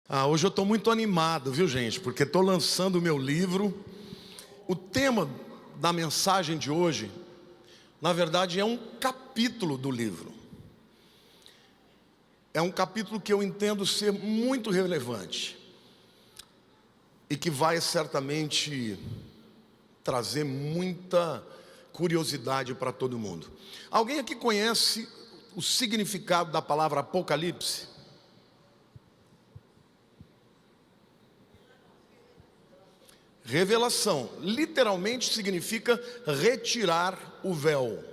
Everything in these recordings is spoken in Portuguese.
Hoje eu estou muito animado, viu, gente? Porque estou lançando o meu livro. O tema da mensagem de hoje, na verdade, é um capítulo do livro. É um capítulo que eu entendo ser muito relevante e que vai certamente trazer muita curiosidade para todo mundo. Alguém aqui conhece o significado da palavra Apocalipse? Revelação, literalmente significa retirar o véu.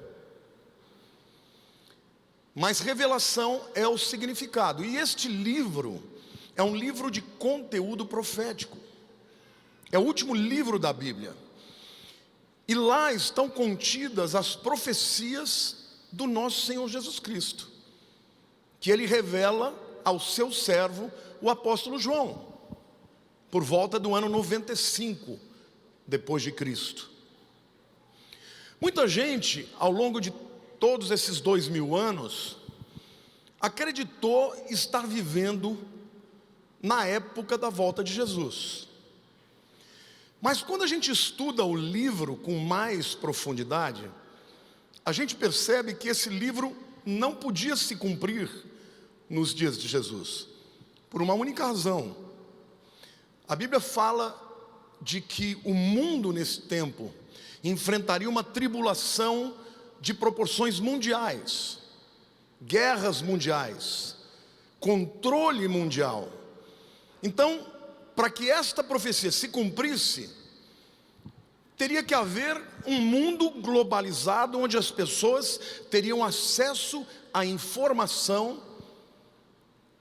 Mas revelação é o significado. E este livro é um livro de conteúdo profético. É o último livro da Bíblia. E lá estão contidas as profecias do nosso Senhor Jesus Cristo, que Ele revela ao seu servo, o apóstolo João, por volta do ano 95 depois de Cristo. Muita gente, ao longo de todos esses 2000 anos, acreditou estar vivendo na época da volta de Jesus. Mas quando a gente estuda o livro com mais profundidade, a gente percebe que esse livro não podia se cumprir nos dias de Jesus, por uma única razão. A Bíblia fala de que o mundo nesse tempo enfrentaria uma tribulação de proporções mundiais, guerras mundiais, controle mundial. Então, para que esta profecia se cumprisse, teria que haver um mundo globalizado onde as pessoas teriam acesso à informação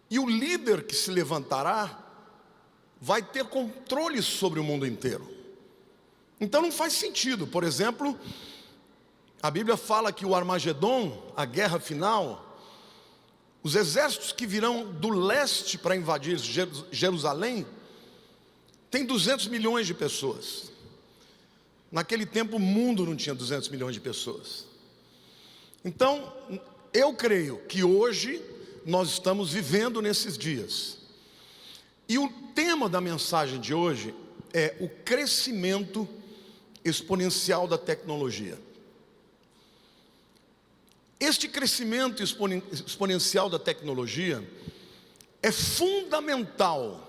e o líder que se levantará vai ter controle sobre o mundo inteiro. Então não faz sentido, por exemplo, a Bíblia fala que o Armagedon, a guerra final, os exércitos que virão do leste para invadir Jerusalém, tem 200 milhões de pessoas. Naquele tempo o mundo não tinha 200 milhões de pessoas. Então, eu creio que hoje nós estamos vivendo nesses dias. E o tema da mensagem de hoje é o crescimento exponencial da tecnologia. Este crescimento exponencial da tecnologia é fundamental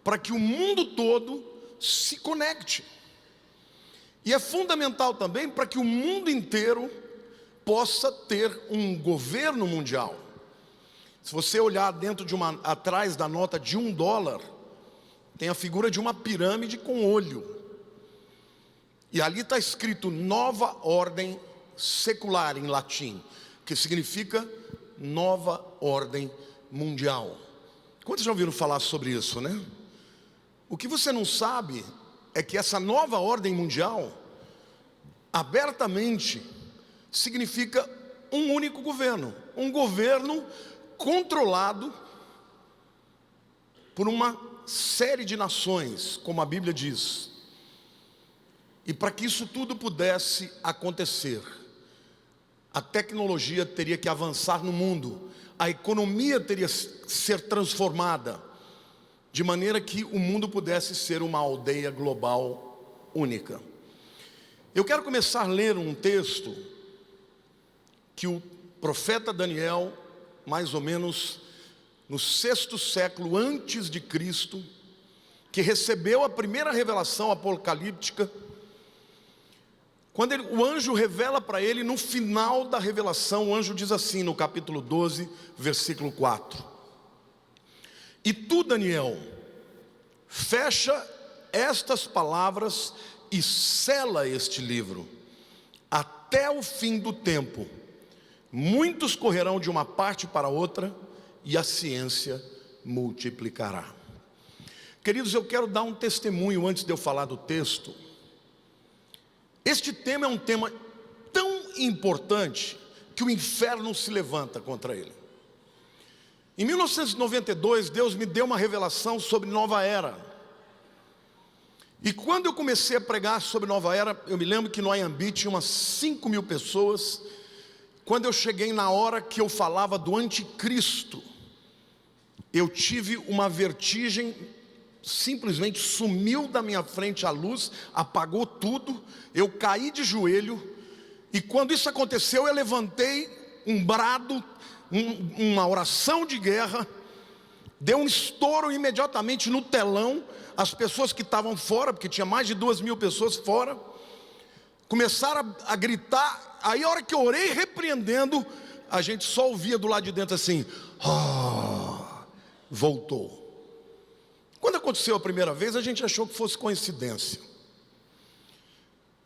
para que o mundo todo se conecte. E é fundamental também para que o mundo inteiro possa ter um governo mundial. Se você olhar atrás da nota de $1, tem a figura de uma pirâmide com olho. E ali está escrito Nova Ordem Secular em latim, que significa Nova Ordem Mundial. Quantos já ouviram falar sobre isso, né? O que você não sabe é que essa nova ordem mundial, abertamente, significa um único governo. Um governo controlado por uma série de nações, como a Bíblia diz. E para que isso tudo pudesse acontecer, a tecnologia teria que avançar no mundo, a economia teria que ser transformada, de maneira que o mundo pudesse ser uma aldeia global única. Eu quero começar a ler um texto que o profeta Daniel, mais ou menos no 6º século antes de Cristo, que recebeu a primeira revelação apocalíptica, quando o anjo revela para ele, no final da revelação, o anjo diz assim, no capítulo 12, versículo 4: E tu, Daniel, fecha estas palavras e sela este livro, até o fim do tempo. Muitos correrão de uma parte para outra, e a ciência multiplicará. Queridos, eu quero dar um testemunho antes de eu falar do texto. Este tema é um tema tão importante que o inferno se levanta contra ele. Em 1992, Deus me deu uma revelação sobre Nova Era. E quando eu comecei a pregar sobre Nova Era, eu me lembro que no Anhembi tinha umas 5.000 pessoas. Quando eu cheguei na hora que eu falava do anticristo, eu tive uma vertigem, simplesmente sumiu da minha frente a luz, apagou tudo, eu caí de joelho, e quando isso aconteceu, eu levantei um brado, uma oração de guerra, deu um estouro imediatamente no telão, as pessoas que estavam fora, porque tinha mais de 2.000 pessoas fora, começaram a gritar. Aí a hora que eu orei repreendendo, a gente só ouvia do lado de dentro assim: voltou. Quando aconteceu a primeira vez, a gente achou que fosse coincidência,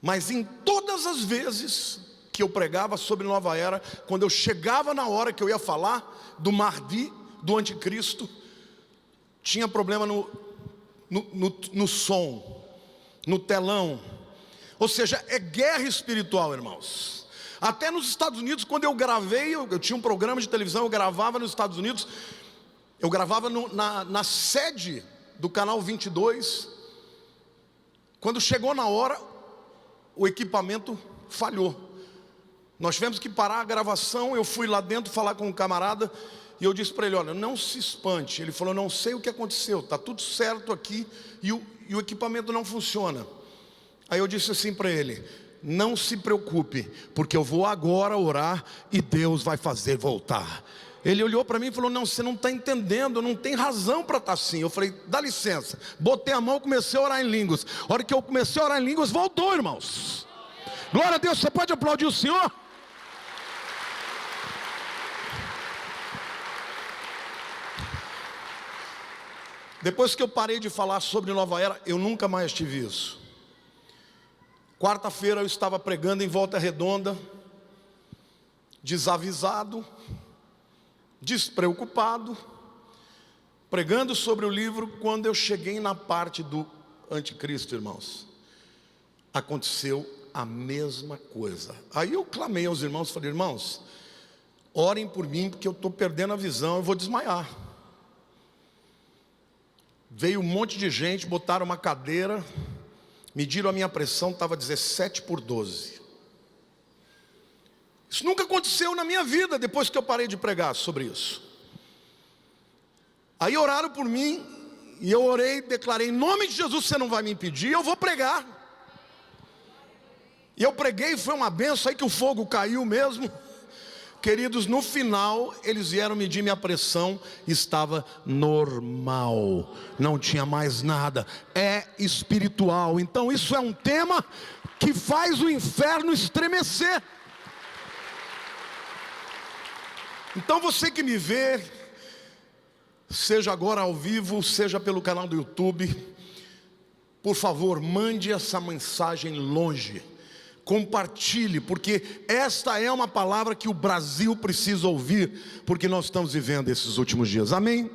mas em todas as vezes que eu pregava sobre Nova Era, quando eu chegava na hora que eu ia falar do Mahdi, do anticristo, tinha problema no som, no telão. Ou seja, é guerra espiritual, irmãos. Até nos Estados Unidos, quando eu gravei, eu tinha um programa de televisão, eu gravava nos Estados Unidos, eu gravava na sede do canal 22, quando chegou na hora, o equipamento falhou, nós tivemos que parar a gravação. Eu fui lá dentro falar com um camarada, e eu disse para ele: olha, não se espante. Ele falou: não sei o que aconteceu, está tudo certo aqui, e o equipamento não funciona. Aí eu disse assim para ele: não se preocupe, porque eu vou agora orar, e Deus vai fazer voltar. Ele olhou para mim e falou: não, você não está entendendo, não tem razão para estar assim. Eu falei: dá licença. Botei a mão e comecei a orar em línguas. A hora que eu comecei a orar em línguas, voltou, irmãos. Glória a Deus. Você pode aplaudir o Senhor? Depois que eu parei de falar sobre Nova Era, eu nunca mais tive isso. Quarta-feira eu estava pregando em Volta Redonda, desavisado, despreocupado, pregando sobre o livro. Quando eu cheguei na parte do anticristo, irmãos, aconteceu a mesma coisa. Aí eu clamei aos irmãos, falei: irmãos, orem por mim, porque eu estou perdendo a visão, eu vou desmaiar. Veio um monte de gente, botaram uma cadeira, mediram a minha pressão, estava 17/12. Isso nunca aconteceu na minha vida, depois que eu parei de pregar sobre isso. Aí oraram por mim, e eu orei, declarei: em nome de Jesus, você não vai me impedir, eu vou pregar. E eu preguei, foi uma benção, aí que o fogo caiu mesmo. Queridos, no final, eles vieram medir minha pressão, estava normal, não tinha mais nada, é espiritual. Então isso é um tema que faz o inferno estremecer. Então você que me vê, seja agora ao vivo, seja pelo canal do YouTube, por favor, mande essa mensagem longe. Compartilhe, porque esta é uma palavra que o Brasil precisa ouvir, porque nós estamos vivendo esses últimos dias. Amém?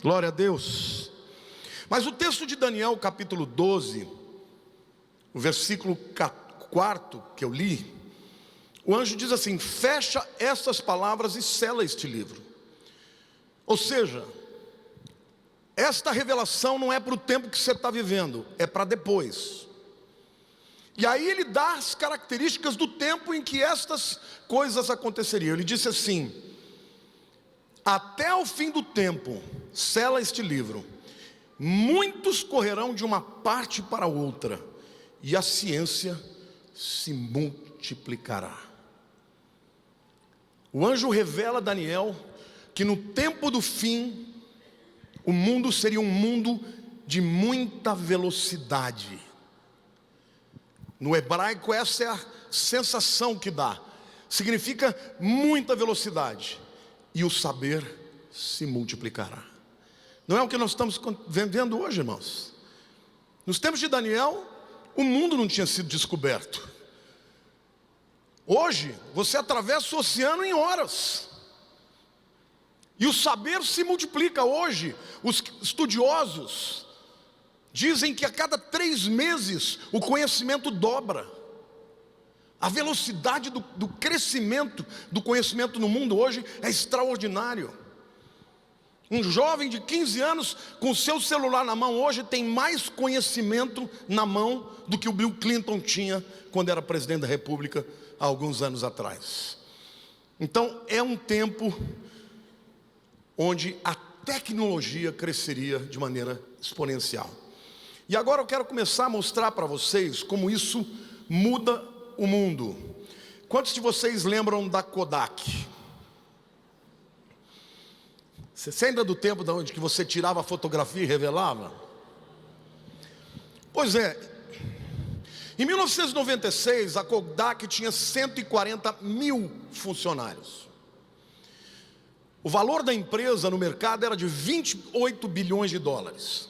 Glória a Deus. Mas o texto de Daniel, capítulo 12, o versículo 4 que eu li, o anjo diz assim: fecha estas palavras e sela este livro. Ou seja, esta revelação não é para o tempo que você está vivendo, é para depois. E aí ele dá as características do tempo em que estas coisas aconteceriam. Ele disse assim: até o fim do tempo, sela este livro, muitos correrão de uma parte para outra, e a ciência se multiplicará. O anjo revela a Daniel que no tempo do fim, o mundo seria um mundo de muita velocidade. No hebraico, essa é a sensação que dá. Significa muita velocidade. E o saber se multiplicará. Não é o que nós estamos vivendo hoje, irmãos. Nos tempos de Daniel, o mundo não tinha sido descoberto. Hoje, você atravessa o oceano em horas. E o saber se multiplica. Hoje, os estudiosos dizem que a cada 3 meses o conhecimento dobra. A velocidade do crescimento do conhecimento no mundo hoje é extraordinário. Um jovem de 15 anos com o seu celular na mão hoje tem mais conhecimento na mão do que o Bill Clinton tinha quando era presidente da República há alguns anos atrás. Então é um tempo onde a tecnologia cresceria de maneira exponencial. E agora eu quero começar a mostrar para vocês como isso muda o mundo. Quantos de vocês lembram da Kodak? Você ainda do tempo de onde que você tirava a fotografia e revelava? Pois é, em 1996 a Kodak tinha 140 mil funcionários. O valor da empresa no mercado era de 28 bilhões de dólares.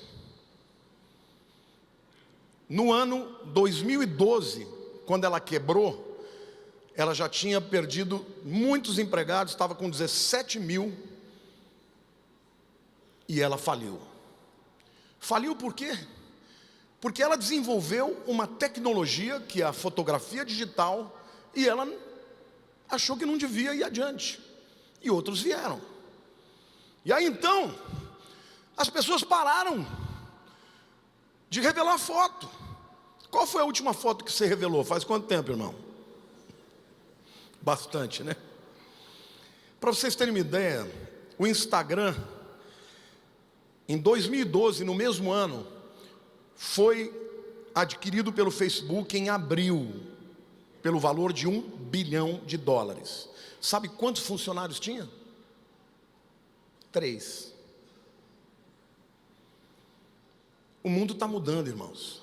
No ano 2012, quando ela quebrou, ela já tinha perdido muitos empregados, estava com 17 mil, e ela faliu. Faliu por quê? Porque ela desenvolveu uma tecnologia, que é a fotografia digital, e ela achou que não devia ir adiante. E outros vieram. E aí então, as pessoas pararam de revelar foto. Qual foi a última foto que você revelou? Faz quanto tempo, irmão? Bastante, né? Para vocês terem uma ideia, o Instagram, em 2012, no mesmo ano, foi adquirido pelo Facebook em abril, pelo valor de $1 bilhão. Sabe quantos funcionários tinha? 3. O mundo está mudando, irmãos.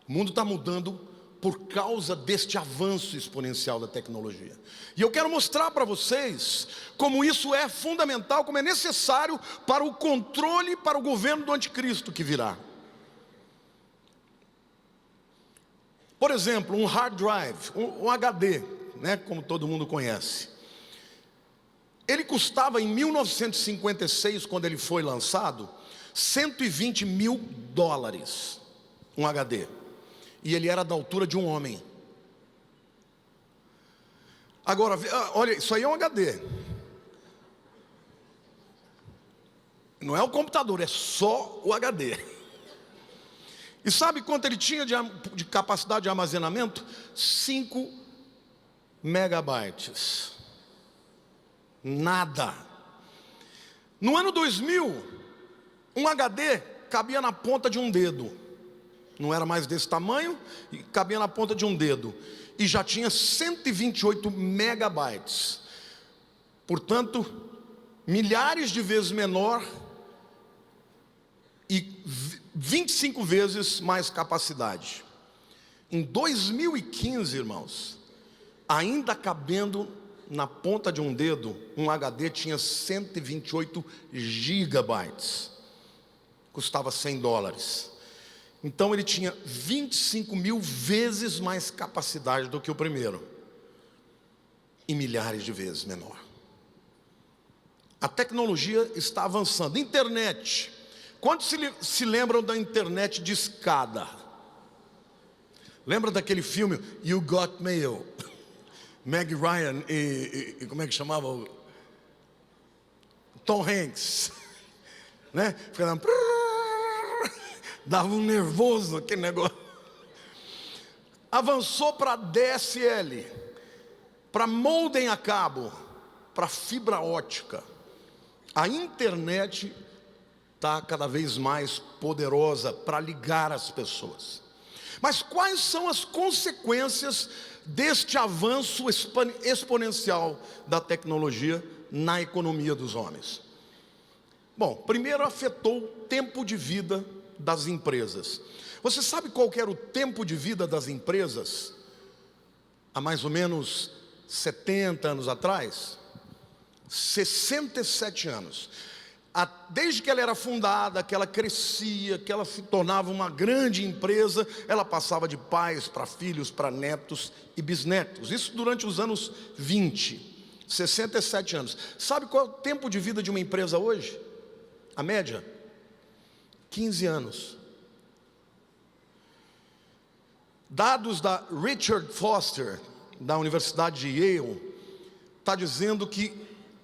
O mundo está mudando por causa deste avanço exponencial da tecnologia. E eu quero mostrar para vocês como isso é fundamental, como é necessário para o controle, para o governo do anticristo que virá. Por exemplo, um hard drive, um HD, né, como todo mundo conhece. Ele custava em 1956, quando ele foi lançado, $120 mil, um HD. E ele era da altura de um homem. Agora, olha, isso aí é um HD. Não é o computador, é só o HD. E sabe quanto ele tinha de capacidade de armazenamento? 5 megabytes. Nada. No ano 2000, um HD cabia na ponta de um dedo. Não era mais desse tamanho, e cabia na ponta de um dedo. E já tinha 128 megabytes. Portanto, milhares de vezes menor e 25 vezes mais capacidade. Em 2015, irmãos, ainda cabendo na ponta de um dedo, um HD tinha 128 gigabytes. Custava $100. Então ele tinha 25 mil vezes mais capacidade do que o primeiro. E milhares de vezes menor. A tecnologia está avançando. Internet. Quantos se lembram da internet de escada? Lembra daquele filme You Got Mail? Meg Ryan e como é que chamava? Tom Hanks, né? Ficava, dava um nervoso aquele negócio. Avançou para DSL, para modem a cabo, para fibra ótica. A internet está cada vez mais poderosa para ligar as pessoas. Mas quais são as consequências deste avanço exponencial da tecnologia na economia dos homens? Bom, primeiro afetou o tempo de vida das empresas. Você sabe qual que era o tempo de vida das empresas há mais ou menos 70 anos atrás? 67 anos. Desde que ela era fundada, que ela crescia, que ela se tornava uma grande empresa, ela passava de pais para filhos, para netos e bisnetos. Isso durante os anos 20, 67 anos. Sabe qual é o tempo de vida de uma empresa hoje? A média? 15 anos. Dados da Richard Foster, da Universidade de Yale, está dizendo que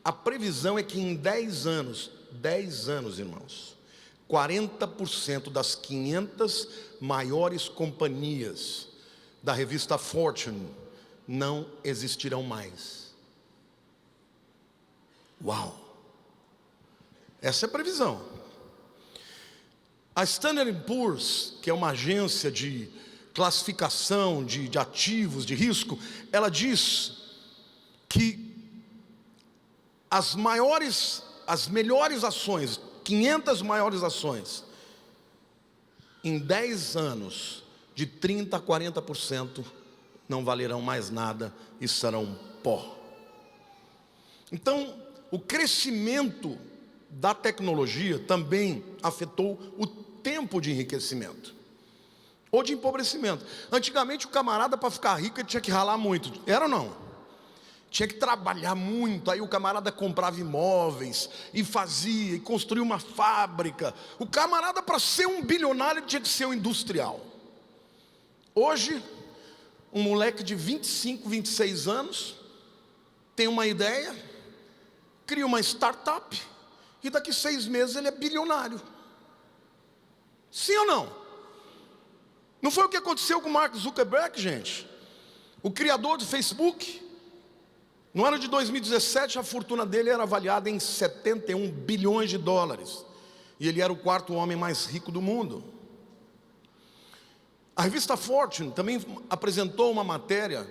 a previsão é que em 10 anos, irmãos, 40% das 500 maiores companhias da revista Fortune não existirão mais. Uau! Essa é a previsão. A Standard & Poor's, que é uma agência de classificação de ativos, de risco, ela diz que as melhores ações, 500 maiores ações, em 10 anos, de 30% a 40%, não valerão mais nada e serão pó. Então, o crescimento da tecnologia também afetou o tempo de enriquecimento ou de empobrecimento. Antigamente o camarada, para ficar rico, ele tinha que ralar muito. Era ou não? Tinha que trabalhar muito. Aí o camarada comprava imóveis e fazia, e construía uma fábrica. O camarada, para ser um bilionário, ele tinha que ser um industrial. Hoje, um moleque de 25, 26 anos tem uma ideia, cria uma startup e daqui 6 meses ele é bilionário. Sim ou não? Não foi o que aconteceu com o Mark Zuckerberg, gente? O criador do Facebook. No ano de 2017, a fortuna dele era avaliada em 71 bilhões de dólares. E ele era o 4º homem mais rico do mundo. A revista Fortune também apresentou uma matéria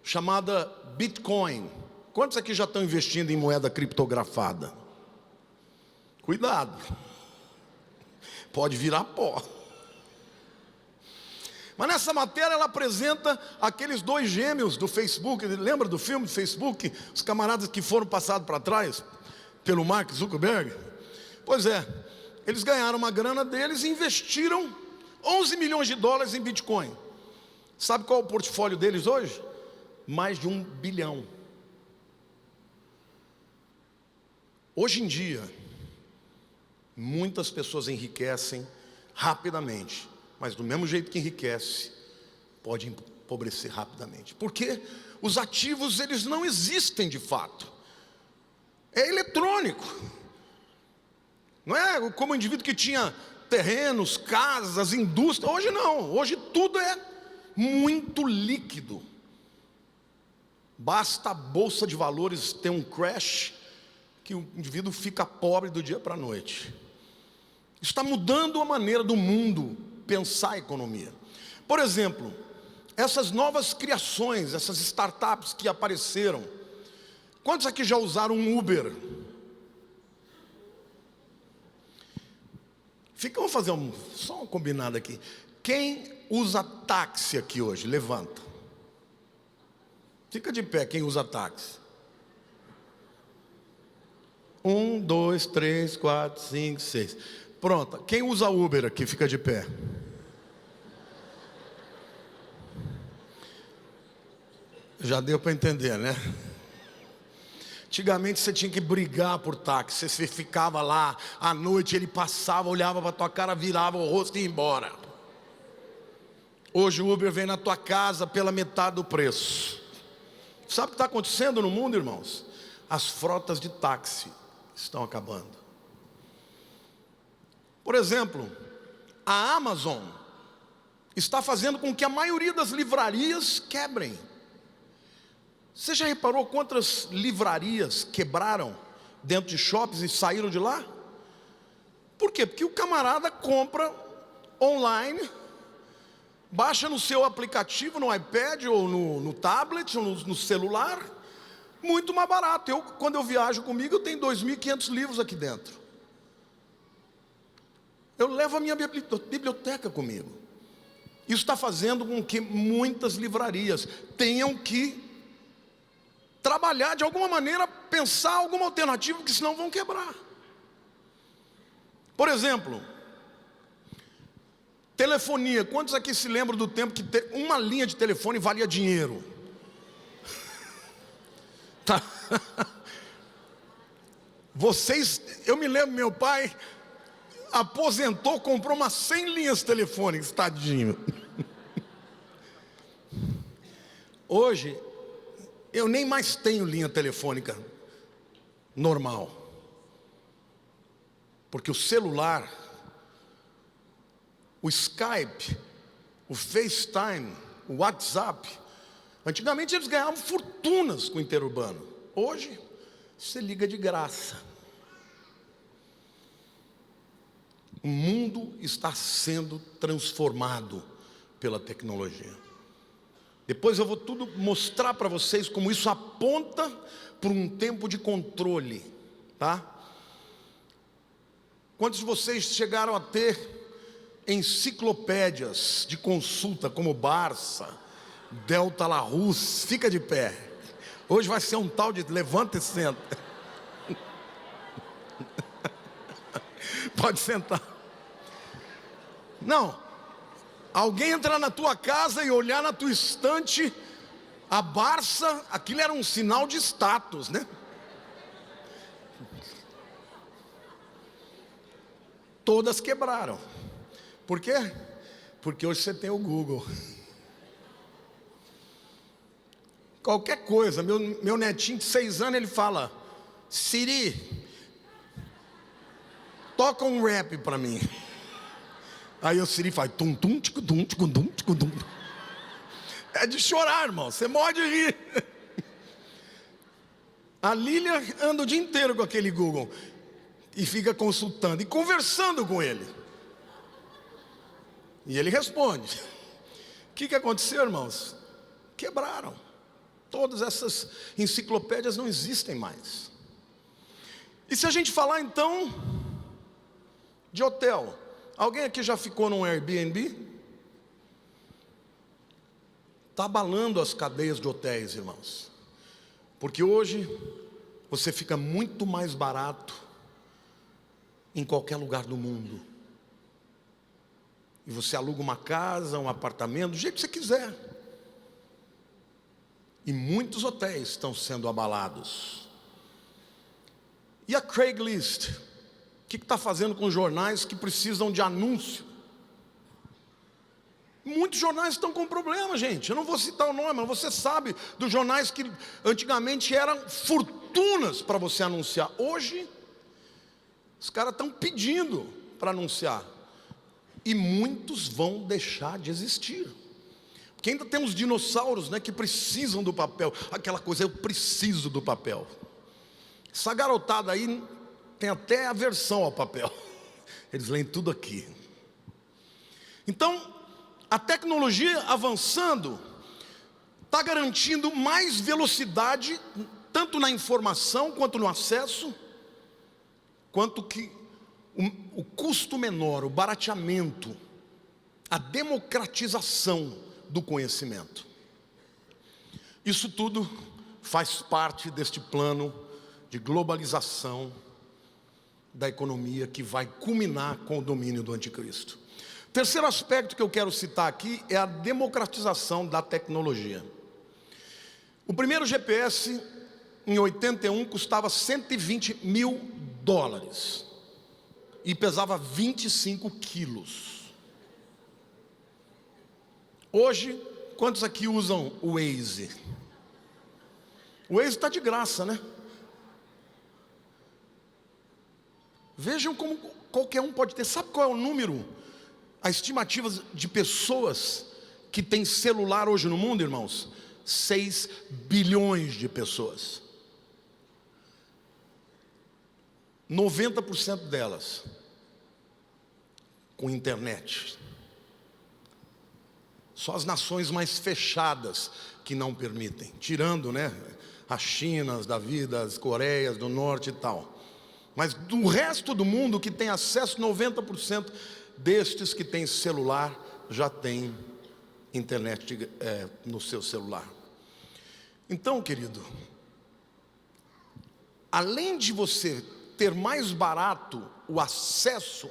chamada Bitcoin. Quantos aqui já estão investindo em moeda criptografada? Cuidado. Pode virar pó. Mas nessa matéria ela apresenta aqueles 2 gêmeos do Facebook. Lembra do filme do Facebook? Os camaradas que foram passados para trás pelo Mark Zuckerberg. Pois é, eles ganharam uma grana deles e investiram 11 milhões de dólares em Bitcoin. Sabe qual é o portfólio deles hoje? Mais de 1 bilhão. Hoje em dia, muitas pessoas enriquecem rapidamente, mas do mesmo jeito que enriquece, pode empobrecer rapidamente. Porque os ativos, eles não existem de fato. É eletrônico. Não é como o indivíduo que tinha terrenos, casas, indústria. Hoje não, hoje tudo é muito líquido. Basta a bolsa de valores ter um crash, que o indivíduo fica pobre do dia para a noite. Isso está mudando a maneira do mundo pensar a economia. Por exemplo, essas novas criações, essas startups que apareceram. Quantos aqui já usaram um Uber? Vamos fazer só uma combinada aqui. Quem usa táxi aqui hoje? Levanta. Fica de pé quem usa táxi. 1, 2, 3, 4, 5, 6. Pronto. Quem usa Uber aqui? Fica de pé. Já deu para entender, né? Antigamente você tinha que brigar por táxi. Você ficava lá, à noite ele passava, olhava para tua cara, virava o rosto e ia embora. Hoje o Uber vem na tua casa pela metade do preço. Sabe o que está acontecendo no mundo, irmãos? As frotas de táxi estão acabando. Por exemplo, a Amazon está fazendo com que a maioria das livrarias quebrem. Você já reparou quantas livrarias quebraram dentro de shoppings e saíram de lá? Por quê? Porque o camarada compra online, baixa no seu aplicativo, no iPad ou no tablet ou no celular, muito mais barato. Quando eu viajo comigo, eu tenho 2.500 livros aqui dentro. Eu levo a minha biblioteca comigo. Isso está fazendo com que muitas livrarias tenham que trabalhar de alguma maneira, pensar alguma alternativa, porque senão vão quebrar. Por exemplo, telefonia. Quantos aqui se lembram do tempo que uma linha de telefone valia dinheiro? Tá. Eu me lembro, meu pai aposentou, comprou umas 100 linhas telefônicas, tadinho. Hoje, eu nem mais tenho linha telefônica normal. Porque o celular, o Skype, o FaceTime, o WhatsApp, antigamente eles ganhavam fortunas com o interurbano. Hoje, você liga de graça. O mundo está sendo transformado pela tecnologia. Depois eu vou tudo mostrar para vocês como isso aponta para um tempo de controle, tá? Quantos de vocês chegaram a ter enciclopédias de consulta como Barça, Delta Larousse? Fica de pé. Hoje vai ser um tal de levanta e senta. Pode sentar. Não. Alguém entrar na tua casa e olhar na tua estante a Barça, aquilo era um sinal de status, né? Todas quebraram. Por quê? Porque hoje você tem o Google. Qualquer coisa, meu netinho de 6 anos, ele fala: Siri, toca um rap para mim. Aí o Siri faz tum tum ticum tum ticum tum ticum tum. É de chorar, irmão, você morre de rir. A Lília anda o dia inteiro com aquele Google e fica consultando e conversando com ele. E ele responde. O que aconteceu, irmãos? Quebraram. Todas essas enciclopédias não existem mais. E se a gente falar então de hotel, alguém aqui já ficou num Airbnb? Está abalando as cadeias de hotéis, irmãos. Porque hoje você fica muito mais barato em qualquer lugar do mundo. E você aluga uma casa, um apartamento, do jeito que você quiser. E muitos hotéis estão sendo abalados. E a Craigslist? O que está fazendo com jornais que precisam de anúncio? Muitos jornais estão com problema, gente. Eu não vou citar o nome, mas você sabe dos jornais que antigamente eram fortunas para você anunciar. Hoje, os caras estão pedindo para anunciar. E muitos vão deixar de existir. Porque ainda tem uns dinossauros, né, que precisam do papel. Aquela coisa, eu preciso do papel. Essa garotada aí tem até aversão ao papel. Eles leem tudo aqui. Então, a tecnologia avançando está garantindo mais velocidade, tanto na informação quanto no acesso, quanto que o custo menor, o barateamento, a democratização do conhecimento. Isso tudo faz parte deste plano de globalização da economia que vai culminar com o domínio do anticristo. Terceiro aspecto que eu quero citar aqui é a democratização da tecnologia. O primeiro GPS em 81 custava 120 mil dólares e pesava 25 quilos. Hoje, quantos aqui usam o Waze? O Waze está de graça, né? Vejam como qualquer um pode ter. Sabe qual é o número? A estimativa de pessoas que têm celular hoje no mundo, irmãos? 6 bilhões de pessoas. 90% delas com internet. Só as nações mais fechadas que não permitem, tirando, né, as Chinas da vida, as Coreias do Norte e tal. Mas do resto do mundo que tem acesso, 90% destes que têm celular já tem internet no seu celular. Então, querido, além de você ter mais barato o acesso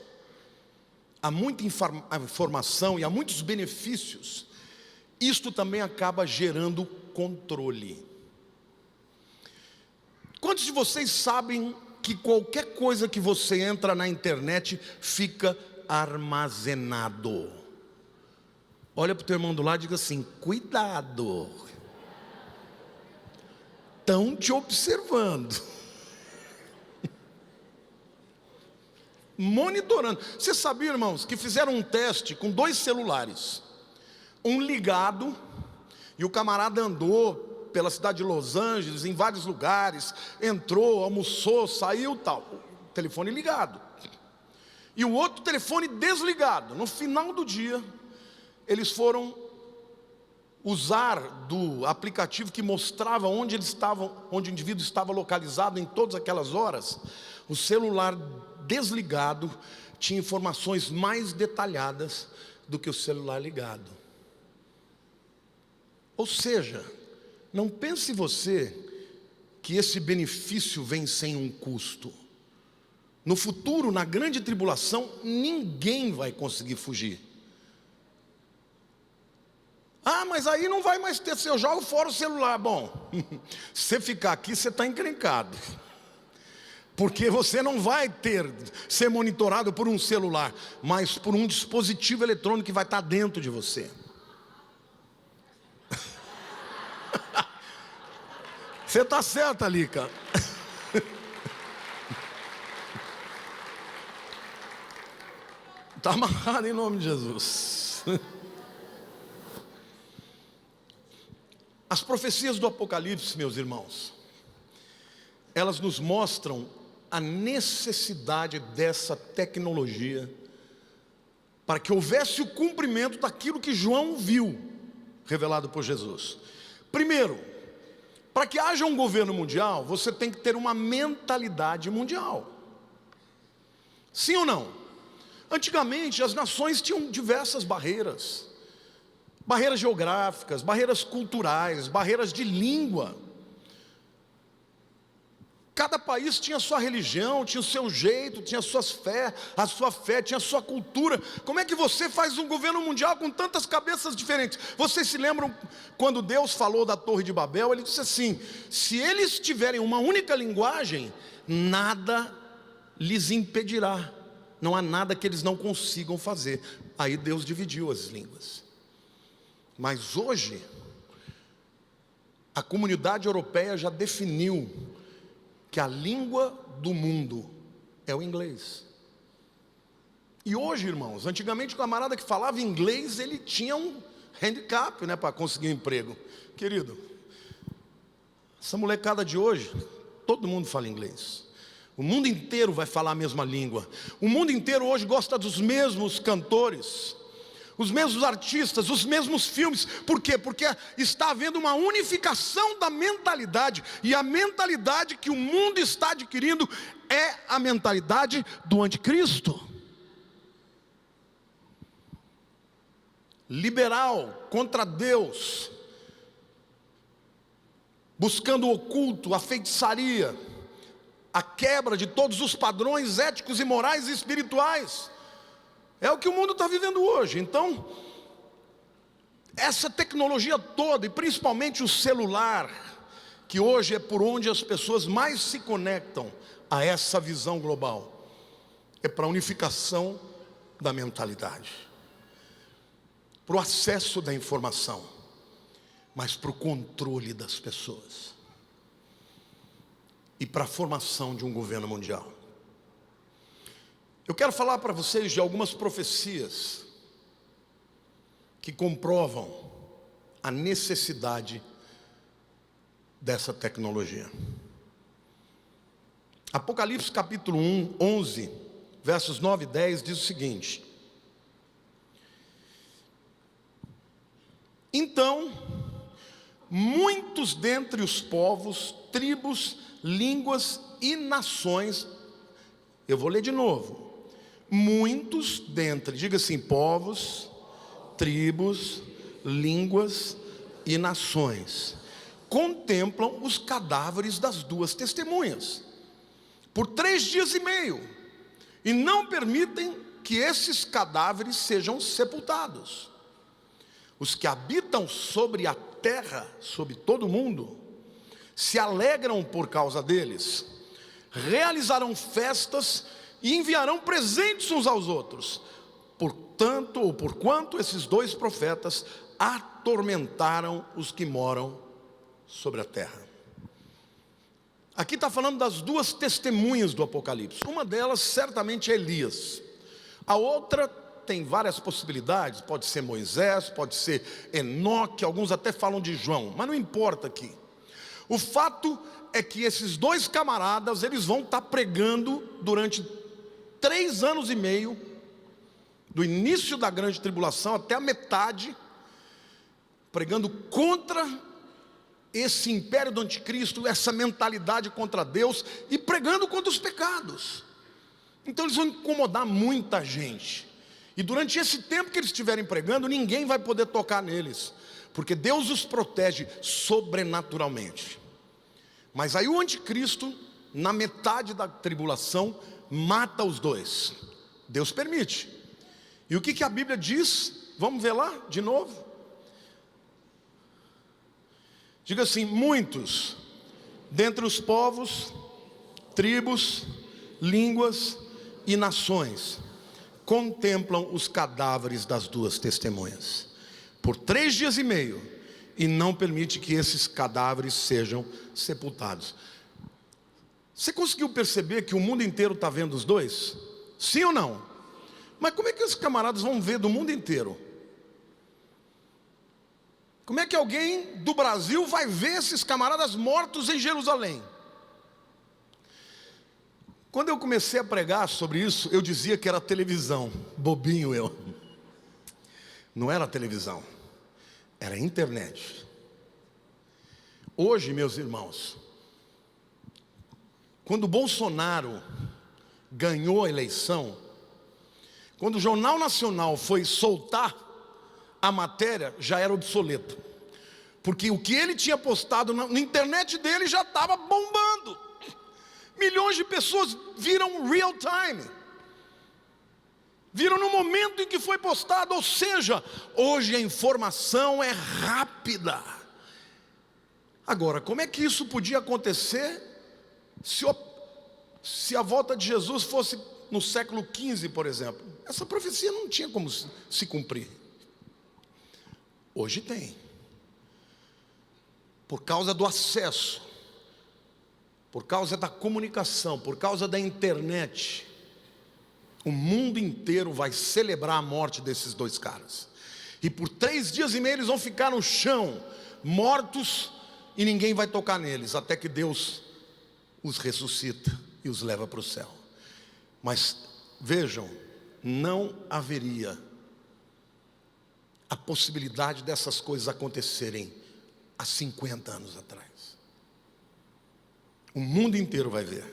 a muita informação e a muitos benefícios, isto também acaba gerando controle. Quantos de vocês sabem que qualquer coisa que você entra na internet fica armazenado? Olha para o teu irmão do lado e diga assim: cuidado, estão te observando, monitorando. Você sabia, irmãos, que fizeram um teste com 2 celulares, um ligado, e o camarada andou pela cidade de Los Angeles, em vários lugares, entrou, almoçou, saiu, tal, o telefone ligado. e o outro telefone desligado. No final do dia, eles foram usar do aplicativo que mostrava onde eles estavam, onde o indivíduo estava localizado em todas aquelas horas. O celular desligado tinha informações mais detalhadas do que o celular ligado. Ou seja, não pense você que esse benefício vem sem um custo. No futuro, na grande tribulação, ninguém vai conseguir fugir. Ah, mas aí não vai mais ter, se eu jogo fora o celular. Bom, se você ficar aqui, você está encrencado. Porque você não vai ser monitorado por um celular, mas por um dispositivo eletrônico que vai estar dentro de você. Você está certa, Lica. Está amarrado em nome de Jesus. As profecias do Apocalipse, meus irmãos, elas nos mostram a necessidade dessa tecnologia para que houvesse o cumprimento daquilo que João viu revelado por Jesus. Primeiro, para que haja um governo mundial, você tem que ter uma mentalidade mundial. Sim ou não? Antigamente as nações tinham diversas barreiras. Barreiras geográficas, barreiras culturais, barreiras de língua. Cada país tinha a sua religião, tinha o seu jeito, tinha a sua fé, tinha a sua cultura. Como é que você faz um governo mundial com tantas cabeças diferentes? Vocês se lembram quando Deus falou da Torre de Babel? Ele disse assim: se eles tiverem uma única linguagem, nada lhes impedirá. Não há nada que eles não consigam fazer. Aí Deus dividiu as línguas. Mas hoje, a comunidade europeia já definiu que a língua do mundo é o inglês. E hoje, irmãos, antigamente o camarada que falava inglês, ele tinha um handicap, né, para conseguir um emprego. Querido, essa molecada de hoje, todo mundo fala inglês. O mundo inteiro vai falar a mesma língua. O mundo inteiro hoje gosta dos mesmos cantores, os mesmos artistas, os mesmos filmes. Por quê? Porque está havendo uma unificação da mentalidade. E a mentalidade que o mundo está adquirindo é a mentalidade do anticristo. Liberal, contra Deus, buscando o oculto, a feitiçaria, a quebra de todos os padrões éticos e morais e espirituais. É o que o mundo está vivendo hoje. Então, essa tecnologia toda, e principalmente o celular, que hoje é por onde as pessoas mais se conectam a essa visão global, é para a unificação da mentalidade, para o acesso da informação, mas para o controle das pessoas e para a formação de um governo mundial. Eu quero falar para vocês de algumas profecias que comprovam a necessidade dessa tecnologia. Apocalipse capítulo 11, versos 9 e 10 diz o seguinte: então, muitos dentre os povos, tribos, línguas e nações, eu vou ler de novo. Muitos dentre, diga assim, povos, tribos, línguas e nações, contemplam os cadáveres das duas testemunhas, por 3 dias e meio, e não permitem que esses cadáveres sejam sepultados. Os que habitam sobre a terra, sobre todo o mundo, se alegram por causa deles, realizarão festas e enviarão presentes uns aos outros, portanto, ou porquanto esses 2 profetas atormentaram os que moram sobre a terra. Aqui está falando das 2 testemunhas do Apocalipse. Uma delas certamente é Elias. A outra tem várias possibilidades, pode ser Moisés, pode ser Enoque, alguns até falam de João, mas não importa aqui. O fato é que esses 2 camaradas, eles vão estar pregando durante 3 anos e meio, do início da grande tribulação até a metade, pregando contra esse império do anticristo, essa mentalidade contra Deus, e pregando contra os pecados. Então eles vão incomodar muita gente, e durante esse tempo que eles estiverem pregando, ninguém vai poder tocar neles, porque Deus os protege sobrenaturalmente. Mas aí o anticristo, na metade da tribulação, mata os dois. Deus permite. E o que a Bíblia diz? Vamos ver lá de novo. Diga assim: muitos dentre os povos, tribos, línguas e nações contemplam os cadáveres das duas testemunhas por 3 dias e meio, e não permite que esses cadáveres sejam sepultados. Você conseguiu perceber que o mundo inteiro está vendo os dois? Sim ou não? Mas como é que os camaradas vão ver do mundo inteiro? Como é que alguém do Brasil vai ver esses camaradas mortos em Jerusalém? Quando eu comecei a pregar sobre isso, eu dizia que era televisão. Bobinho eu. Não era televisão, era internet. Hoje, meus irmãos, quando o Bolsonaro ganhou a eleição, quando o Jornal Nacional foi soltar a matéria, já era obsoleto, porque o que ele tinha postado na internet dele já estava bombando. Milhões de pessoas viram real time, viram no momento em que foi postado. Ou seja, hoje a informação é rápida. Agora, como é que isso podia acontecer se a volta de Jesus fosse no século XV, por exemplo? Essa profecia não tinha como se cumprir. Hoje tem, por causa do acesso, por causa da comunicação, por causa da internet. O mundo inteiro vai celebrar a morte desses dois caras, e por 3 dias e meio eles vão ficar no chão, mortos, e ninguém vai tocar neles, até que Deus os ressuscita e os leva para o céu. Mas vejam, não haveria a possibilidade dessas coisas acontecerem há 50 anos atrás. O mundo inteiro vai ver.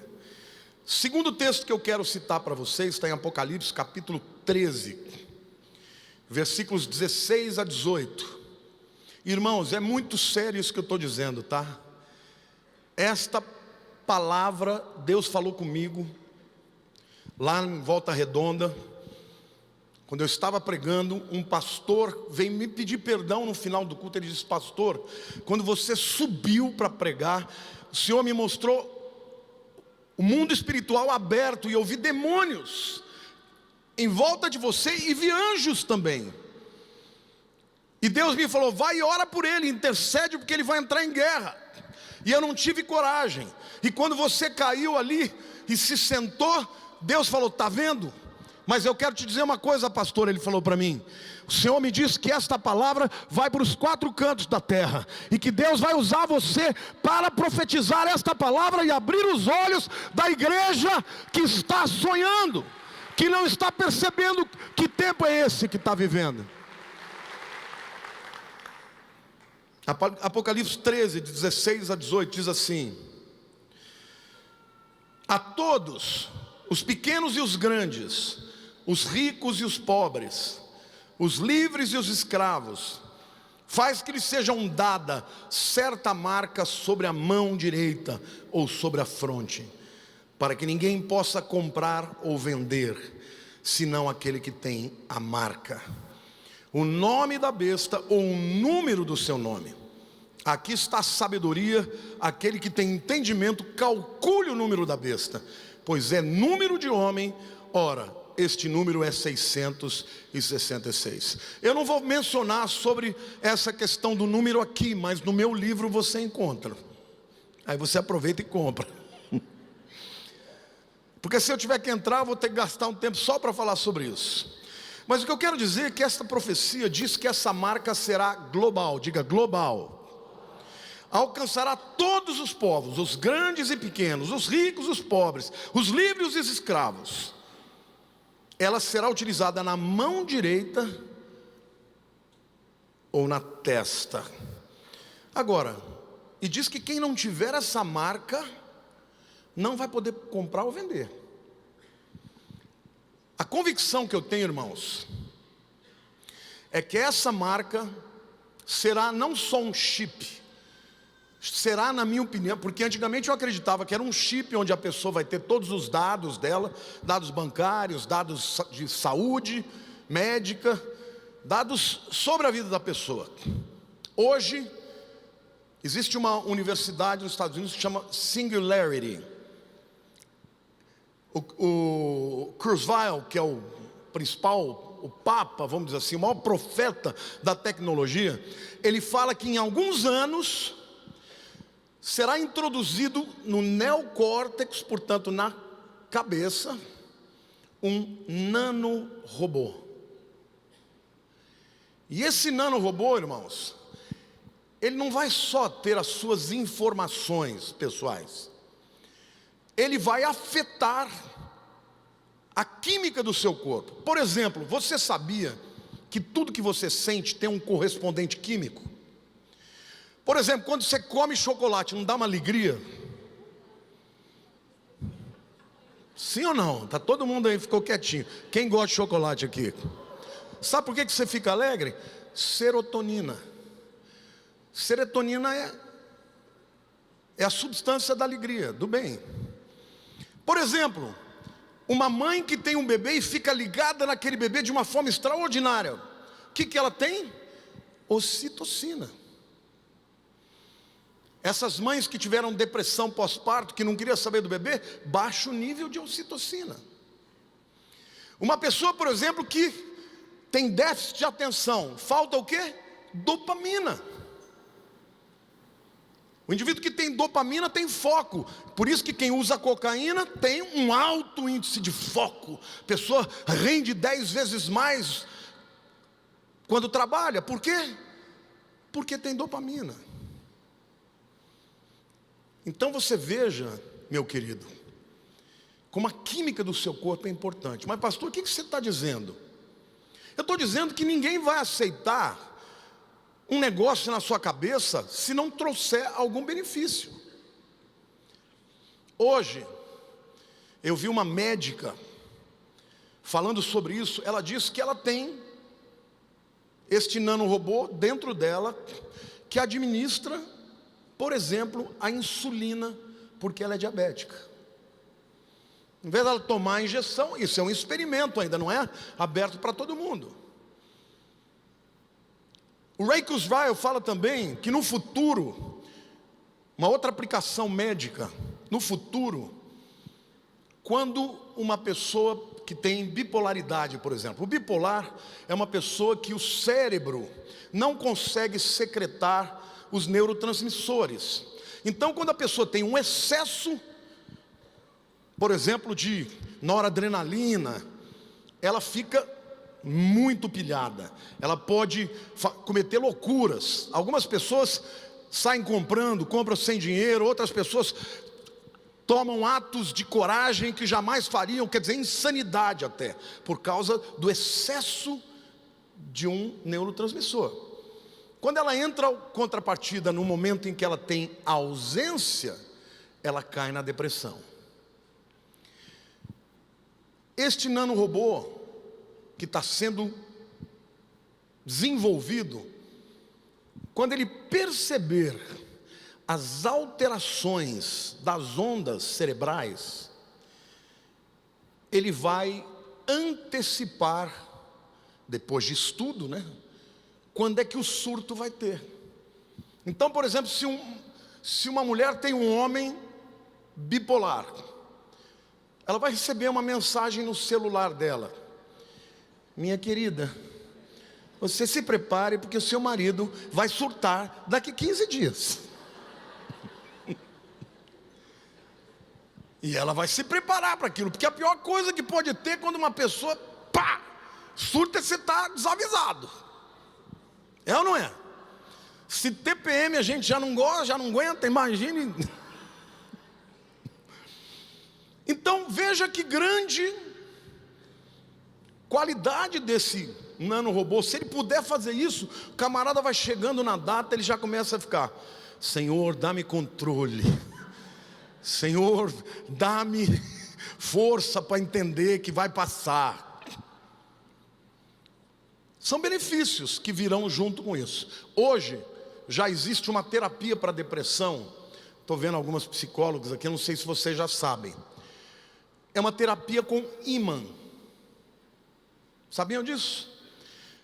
Segundo texto que eu quero citar para vocês está em Apocalipse capítulo 13, versículos 16 a 18. Irmãos, é muito sério isso que eu estou dizendo, tá? Esta palavra, Deus falou comigo lá em Volta Redonda, quando eu estava pregando. Um pastor veio me pedir perdão no final do culto. Ele disse: pastor, quando você subiu para pregar, o Senhor me mostrou o mundo espiritual aberto, e eu vi demônios em volta de você, e vi anjos também. E Deus me falou: vai e ora por ele, intercede, porque ele vai entrar em guerra. E eu não tive coragem. E quando você caiu ali e se sentou, Deus falou: está vendo? Mas eu quero te dizer uma coisa, pastor. Ele falou para mim: o Senhor me disse que esta palavra vai para os 4 cantos da terra, e que Deus vai usar você para profetizar esta palavra e abrir os olhos da igreja que está sonhando, que não está percebendo que tempo é esse que está vivendo. Apocalipse 13, de 16 a 18, diz assim: a todos, os pequenos e os grandes, os ricos e os pobres, os livres e os escravos, faz que lhes sejam dada certa marca sobre a mão direita ou sobre a fronte, para que ninguém possa comprar ou vender, senão aquele que tem a marca, o nome da besta ou o número do seu nome. Aqui está a sabedoria. Aquele que tem entendimento, calcule o número da besta, pois é número de homem. Ora, este número é 666. Eu não vou mencionar sobre essa questão do número aqui, mas no meu livro você encontra. Aí você aproveita e compra. Porque se eu tiver que entrar, eu vou ter que gastar um tempo só para falar sobre isso. Mas o que eu quero dizer é que esta profecia diz que essa marca será global. Diga: global. Alcançará todos os povos, os grandes e pequenos, os ricos e os pobres, os livres e os escravos. ela será utilizada na mão direita ou na testa. Agora, e diz que quem não tiver essa marca não vai poder comprar ou vender. A convicção que eu tenho, irmãos, é que essa marca será não só um chip, será, na minha opinião, porque antigamente eu acreditava que era um chip onde a pessoa vai ter todos os dados dela, dados bancários, dados de saúde, médica, dados sobre a vida da pessoa. Hoje, existe uma universidade nos Estados Unidos que chama Singularity. O Kurzweil, que é o principal, o Papa, vamos dizer assim, o maior profeta da tecnologia, ele fala que em alguns anos será introduzido no neocórtex, portanto na cabeça, um nanorobô. E esse nanorobô, irmãos, ele não vai só ter as suas informações pessoais, ele vai afetar a química do seu corpo. Por exemplo, você sabia que tudo que você sente tem um correspondente químico? Por exemplo, quando você come chocolate, não dá uma alegria? Sim ou não? Tá todo mundo aí, ficou quietinho. Quem gosta de chocolate aqui? Sabe por que você fica alegre? Serotonina. Serotonina é a substância da alegria, do bem. Por exemplo, uma mãe que tem um bebê e fica ligada naquele bebê de uma forma extraordinária, o que ela tem? Ocitocina. Essas mães que tiveram depressão pós-parto, que não queria saber do bebê, baixo nível de ocitocina. Uma pessoa, por exemplo, que tem déficit de atenção, falta o quê? Dopamina. O indivíduo que tem dopamina tem foco. Por isso que quem usa cocaína tem um alto índice de foco. A pessoa rende 10 vezes mais quando trabalha. Por quê? Porque tem dopamina. Então você veja, meu querido, como a química do seu corpo é importante. Mas pastor, o que você está dizendo? Eu estou dizendo que ninguém vai aceitar um negócio na sua cabeça se não trouxer algum benefício. Hoje, eu vi uma médica falando sobre isso. Ela disse que ela tem este nanorobô dentro dela que administra, por exemplo, a insulina, porque ela é diabética. Em vez dela tomar a injeção, isso é um experimento ainda, não é aberto para todo mundo. O Ray Kurzweil fala também que no futuro, uma outra aplicação médica, no futuro, quando uma pessoa que tem bipolaridade, por exemplo, o bipolar é uma pessoa que o cérebro não consegue secretar os neurotransmissores. Então, quando a pessoa tem um excesso, por exemplo, de noradrenalina, ela fica muito pilhada, ela pode cometer loucuras. Algumas pessoas saem compram sem dinheiro, outras pessoas tomam atos de coragem que jamais fariam, quer dizer, insanidade até, por causa do excesso de um neurotransmissor. Quando ela entra contrapartida no momento em que ela tem ausência, ela cai na depressão. Este nanorobô que está sendo desenvolvido, quando ele perceber as alterações das ondas cerebrais, ele vai antecipar, depois de estudo, quando é que o surto vai ter. Então, por exemplo, se uma mulher tem um homem bipolar, ela vai receber uma mensagem no celular dela: minha querida, você se prepare porque o seu marido vai surtar daqui 15 dias. E ela vai se preparar para aquilo, porque a pior coisa que pode ter quando uma pessoa, surta, você está desavisado. É ou não é? Se TPM a gente já não gosta, já não aguenta, imagine. Então veja que grande qualidade desse nanorobô, se ele puder fazer isso, o camarada vai chegando na data, ele já começa a ficar: Senhor, dá-me controle, Senhor, dá-me força para entender que vai passar. São benefícios que virão junto com isso. Hoje já existe uma terapia para depressão. Estou vendo algumas psicólogas aqui, eu não sei se vocês já sabem. É uma terapia com ímã. Sabiam disso?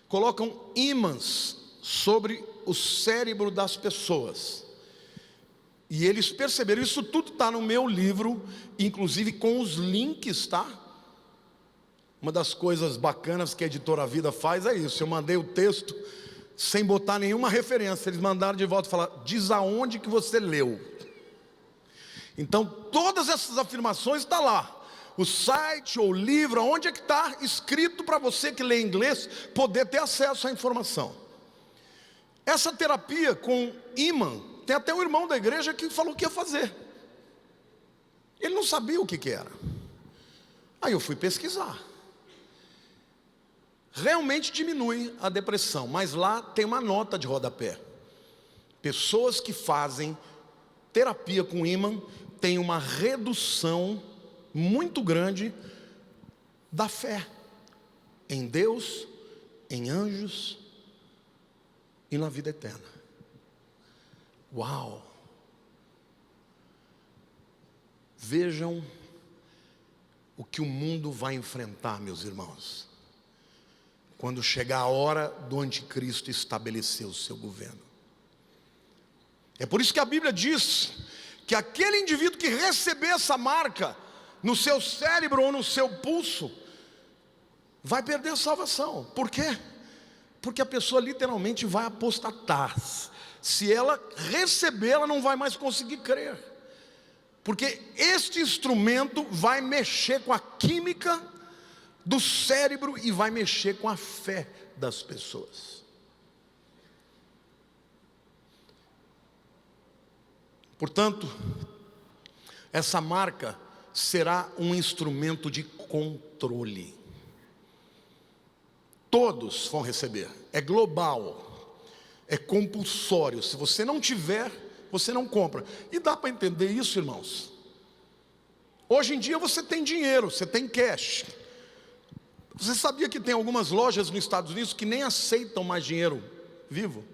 Colocam ímãs sobre o cérebro das pessoas. E eles perceberam, isso tudo está no meu livro, inclusive com os links, tá? Uma das coisas bacanas que a Editora Vida faz é isso. Eu mandei o texto sem botar nenhuma referência. Eles mandaram de volta e falaram: diz aonde que você leu. Então todas essas afirmações estão lá. O site ou o livro, onde é que está escrito para você que lê inglês poder ter acesso à informação. Essa terapia com ímã, tem até um irmão da igreja que falou que ia fazer. Ele não sabia o que era. Aí eu fui pesquisar. Realmente diminui a depressão, mas lá tem uma nota de rodapé. Pessoas que fazem terapia com ímã têm uma redução muito grande da fé em Deus, em anjos e na vida eterna. Uau! Vejam o que o mundo vai enfrentar, meus irmãos, quando chegar a hora do anticristo estabelecer o seu governo. É por isso que a Bíblia diz que aquele indivíduo que receber essa marca no seu cérebro ou no seu pulso vai perder a salvação. Por quê? Porque a pessoa literalmente vai apostatar. Se ela receber, ela não vai mais conseguir crer. Porque este instrumento vai mexer com a química do cérebro e vai mexer com a fé das pessoas. Portanto, essa marca será um instrumento de controle. Todos vão receber. É global, é compulsório. Se você não tiver, você não compra. E dá para entender isso, irmãos. Hoje em dia você tem dinheiro, você tem cash. Você sabia que tem algumas lojas nos Estados Unidos que nem aceitam mais dinheiro vivo?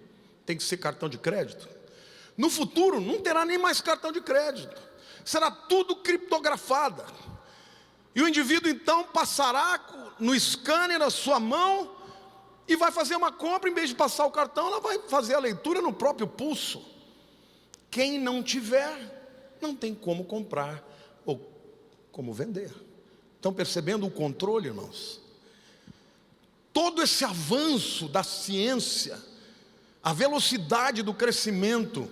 Tem que ser cartão de crédito. No futuro não terá nem mais cartão de crédito. Será tudo criptografado. E o indivíduo então passará no scanner da sua mão e vai fazer uma compra. Em vez de passar o cartão, ela vai fazer a leitura no próprio pulso. Quem não tiver, não tem como comprar ou como vender. Estão percebendo o controle, irmãos? Todo esse avanço da ciência, a velocidade do crescimento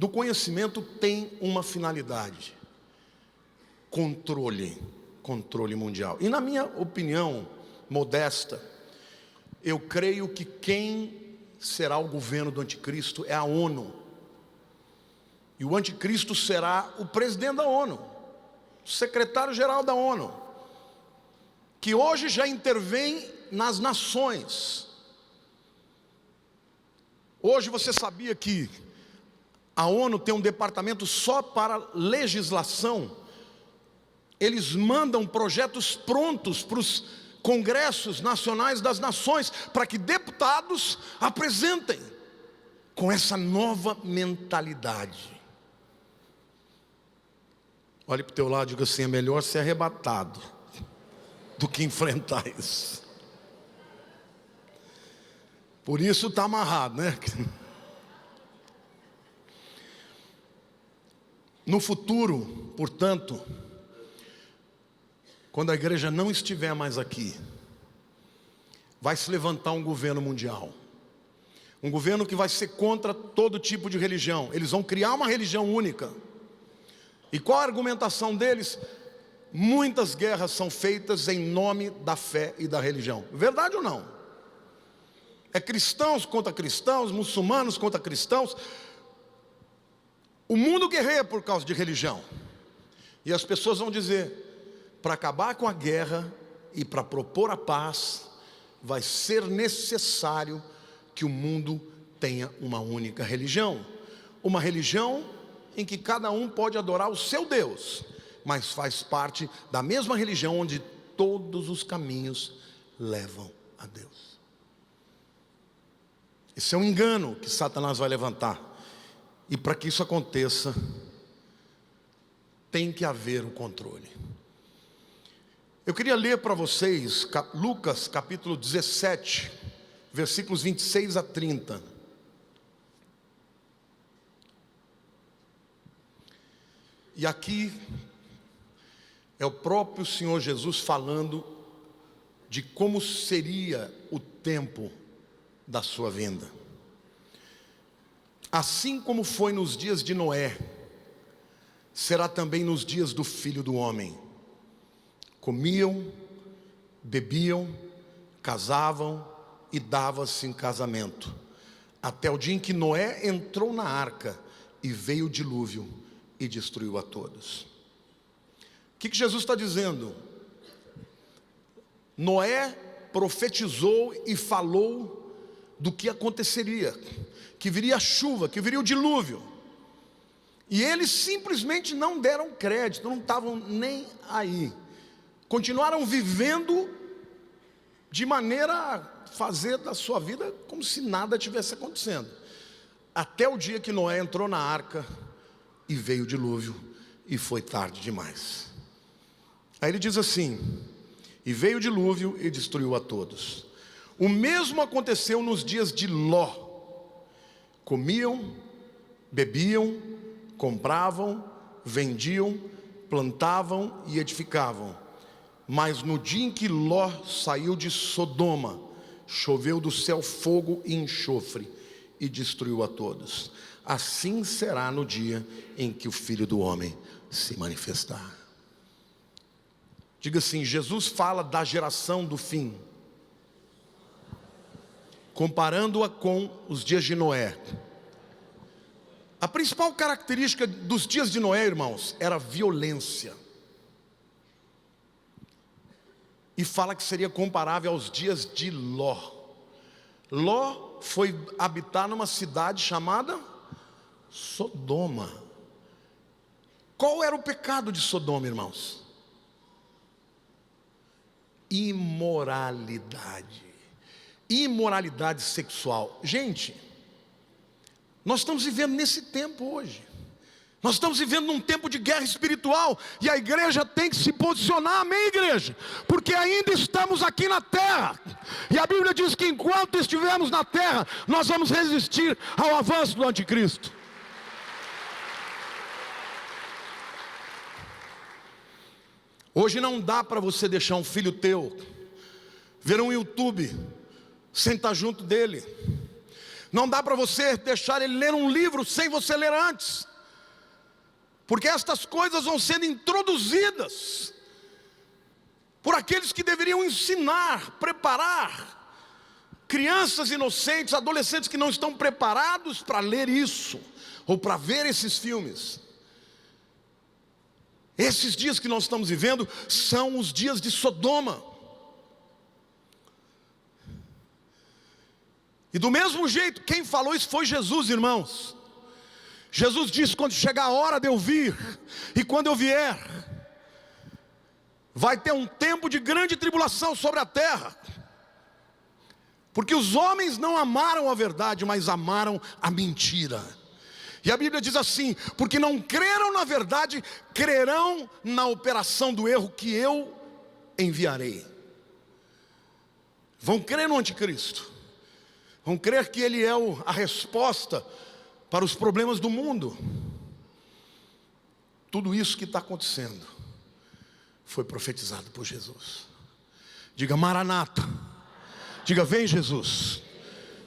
do conhecimento tem uma finalidade: controle mundial. E na minha opinião modesta, eu creio que quem será o governo do anticristo é a ONU. E o anticristo será o presidente da ONU, o secretário-geral da ONU, que hoje já intervém nas nações. Hoje você sabia que a ONU tem um departamento só para legislação? Eles mandam projetos prontos para os congressos nacionais das nações, para que deputados apresentem com essa nova mentalidade. Olhe para o teu lado e diga assim: é melhor ser arrebatado do que enfrentar isso. Por isso está amarrado, né? No futuro, portanto, quando a igreja não estiver mais aqui, vai se levantar um governo mundial. Um governo que vai ser contra todo tipo de religião. Eles vão criar uma religião única. E qual a argumentação deles? Muitas guerras são feitas em nome da fé e da religião. Verdade ou não? É cristãos contra cristãos, muçulmanos contra cristãos. O mundo guerreia por causa de religião. E as pessoas vão dizer: para acabar com a guerra, e para propor a paz, vai ser necessário que o mundo tenha uma única religião. Uma religião em que cada um pode adorar o seu Deus, mas faz parte da mesma religião onde todos os caminhos levam a Deus. Esse é um engano que Satanás vai levantar. E para que isso aconteça, tem que haver o controle. Eu queria ler para vocês Lucas capítulo 17, versículos 26 a 30. E aqui é o próprio Senhor Jesus falando de como seria o tempo da sua vinda. Assim como foi nos dias de Noé, será também nos dias do Filho do Homem. Comiam, bebiam, casavam e davam-se em casamento, até o dia em que Noé entrou na arca e veio o dilúvio e destruiu a todos. O que Jesus está dizendo? Noé profetizou e falou do que aconteceria, que viria a chuva, que viria o dilúvio. E eles simplesmente não deram crédito, não estavam nem aí. Continuaram vivendo de maneira a fazer da sua vida como se nada tivesse acontecendo. Até o dia que Noé entrou na arca e veio o dilúvio e foi tarde demais. Aí ele diz assim: e veio o dilúvio e destruiu a todos. O mesmo aconteceu nos dias de Ló. Comiam, bebiam, compravam, vendiam, plantavam e edificavam. Mas no dia em que Ló saiu de Sodoma, choveu do céu fogo e enxofre e destruiu a todos. Assim será no dia em que o Filho do Homem se manifestar. Diga assim: Jesus fala da geração do fim, comparando-a com os dias de Noé. A principal característica dos dias de Noé, irmãos, era a violência. E fala que seria comparável aos dias de Ló. Ló foi habitar numa cidade chamada Sodoma. Qual era o pecado de Sodoma, irmãos? Imoralidade. Imoralidade sexual. Gente, nós estamos vivendo nesse tempo hoje. Nós estamos vivendo num tempo de guerra espiritual, e a igreja tem que se posicionar, amém, igreja? Porque ainda estamos aqui na terra, e a Bíblia diz que enquanto estivermos na terra, nós vamos resistir ao avanço do anticristo. Hoje não dá para você deixar um filho teu ver um YouTube sem estar junto dele. Não dá para você deixar ele ler um livro sem você ler antes. Porque estas coisas vão sendo introduzidas por aqueles que deveriam ensinar, preparar crianças inocentes, adolescentes que não estão preparados para ler isso, ou para ver esses filmes. Esses dias que nós estamos vivendo são os dias de Sodoma. E do mesmo jeito, quem falou isso foi Jesus, irmãos. Jesus disse: quando chegar a hora de eu vir, e quando eu vier, vai ter um tempo de grande tribulação sobre a terra, porque os homens não amaram a verdade, mas amaram a mentira. E a Bíblia diz assim: porque não creram na verdade, crerão na operação do erro que eu enviarei. Vão crer no anticristo, vão crer que ele é a resposta para os problemas do mundo. Tudo isso que está acontecendo foi profetizado por Jesus. Diga Maranata, diga vem Jesus.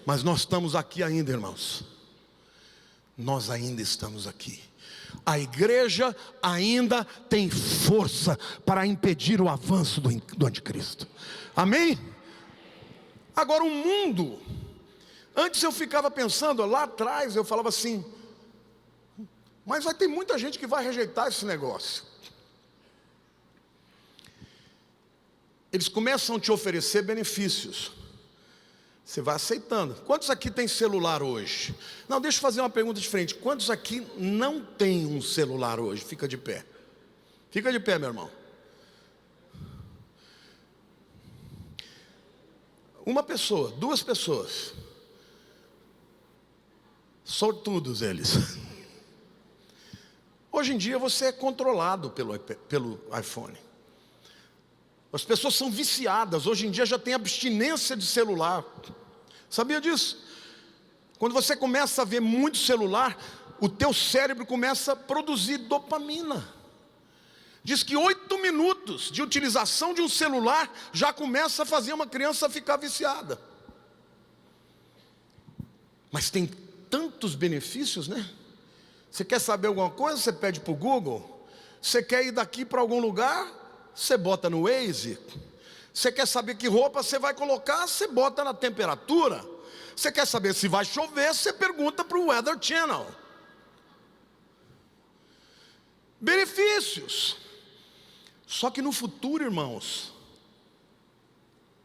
Mas nós estamos aqui ainda, irmãos. Nós ainda estamos aqui. A igreja ainda tem força para impedir o avanço do anticristo. Amém? Agora o mundo, antes eu ficava pensando, lá atrás eu falava assim: mas vai ter muita gente que vai rejeitar esse negócio. eles começam a te oferecer benefícios. Você vai aceitando. Quantos aqui tem celular hoje? Não, deixa eu fazer uma pergunta diferente. Quantos aqui não tem um celular hoje? Fica de pé. Fica de pé, meu irmão. Uma pessoa, duas pessoas. Sortudos eles. Hoje em dia você é controlado pelo iPhone. As pessoas são viciadas. Hoje em dia já tem abstinência de celular. Sabia disso? Quando você começa a ver muito celular, o teu cérebro começa a produzir dopamina. Diz que 8 minutos de utilização de um celular já começa a fazer uma criança ficar viciada. Mas tem tantos benefícios, né? Você quer saber alguma coisa? Você pede para o Google. Você quer ir daqui para algum lugar? Você bota no Waze. Você quer saber que roupa você vai colocar? Você bota na temperatura. Você quer saber se vai chover? Você pergunta para o Weather Channel. Benefícios. Só que no futuro, irmãos,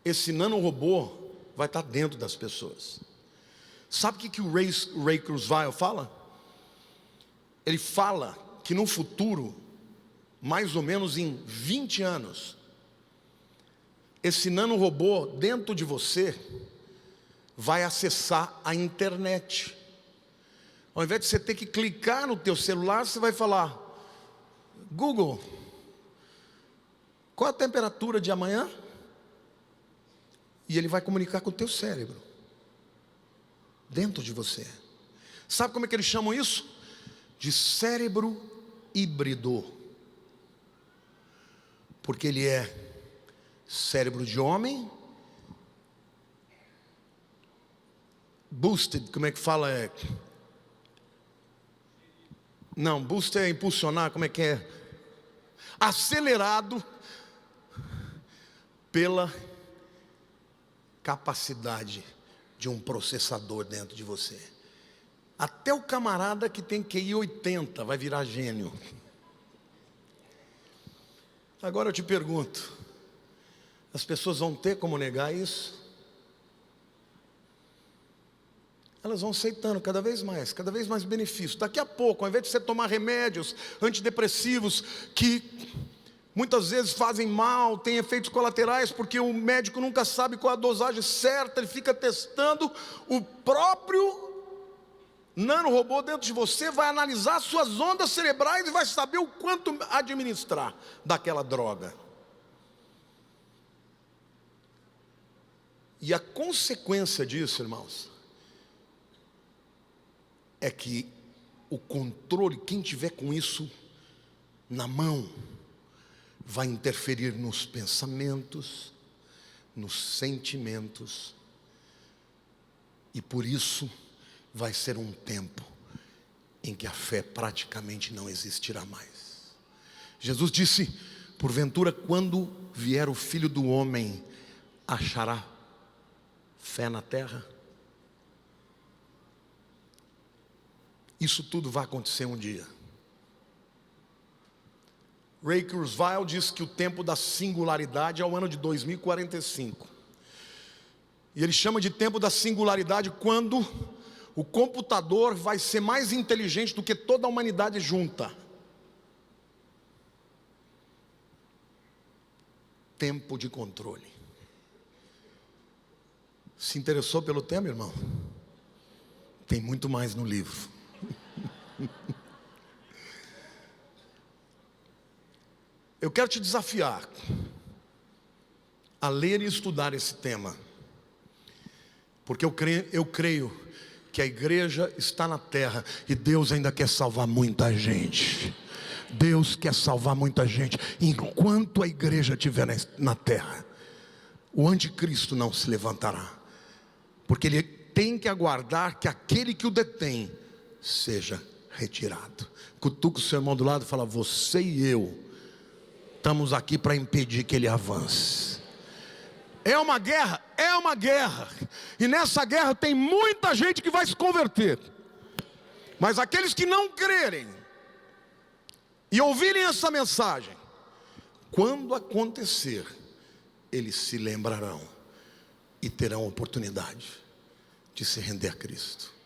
esse nanorobô vai estar dentro das pessoas. Sabe o que o Ray Kurzweil fala? Ele fala que no futuro, mais ou menos em 20 anos, esse nanorobô dentro de você vai acessar a internet. Ao invés de você ter que clicar no teu celular, você vai falar: Google, qual a temperatura de amanhã? E ele vai comunicar com o teu cérebro, dentro de você. Sabe como é que eles chamam isso? De cérebro híbrido. Porque ele é cérebro de homem, boosted, como é que fala? Não, boost é impulsionar, como é que é? Acelerado pela capacidade de um processador dentro de você. Até o camarada que tem QI 80 vai virar gênio. Agora eu te pergunto, as pessoas vão ter como negar isso? Elas vão aceitando cada vez mais benefícios. Daqui a pouco, ao invés de você tomar remédios antidepressivos que muitas vezes fazem mal, têm efeitos colaterais, porque o médico nunca sabe qual a dosagem certa, ele fica testando, o próprio nanorobô dentro de você vai analisar suas ondas cerebrais e vai saber o quanto administrar daquela droga. E a consequência disso, irmãos, é que o controle, quem tiver com isso na mão, vai interferir nos pensamentos, nos sentimentos, e por isso vai ser um tempo em que a fé praticamente não existirá mais. Jesus disse: porventura, quando vier o Filho do Homem, achará fé na terra? Isso tudo vai acontecer um dia. Ray Kurzweil diz que o tempo da singularidade é o ano de 2045. E ele chama de tempo da singularidade quando o computador vai ser mais inteligente do que toda a humanidade junta. Tempo de controle. Se interessou pelo tema, irmão? Tem muito mais no livro. Eu quero te desafiar a ler e estudar esse tema, porque eu creio que a igreja está na terra e Deus ainda quer salvar muita gente. Deus quer salvar muita gente. Enquanto a igreja estiver na terra, o anticristo não se levantará, porque ele tem que aguardar que aquele que o detém seja retirado. Cutuca o seu irmão do lado e fala: você e eu estamos aqui para impedir que ele avance. É uma guerra, e nessa guerra tem muita gente que vai se converter, mas aqueles que não crerem e ouvirem essa mensagem, quando acontecer, eles se lembrarão e terão oportunidade de se render a Cristo.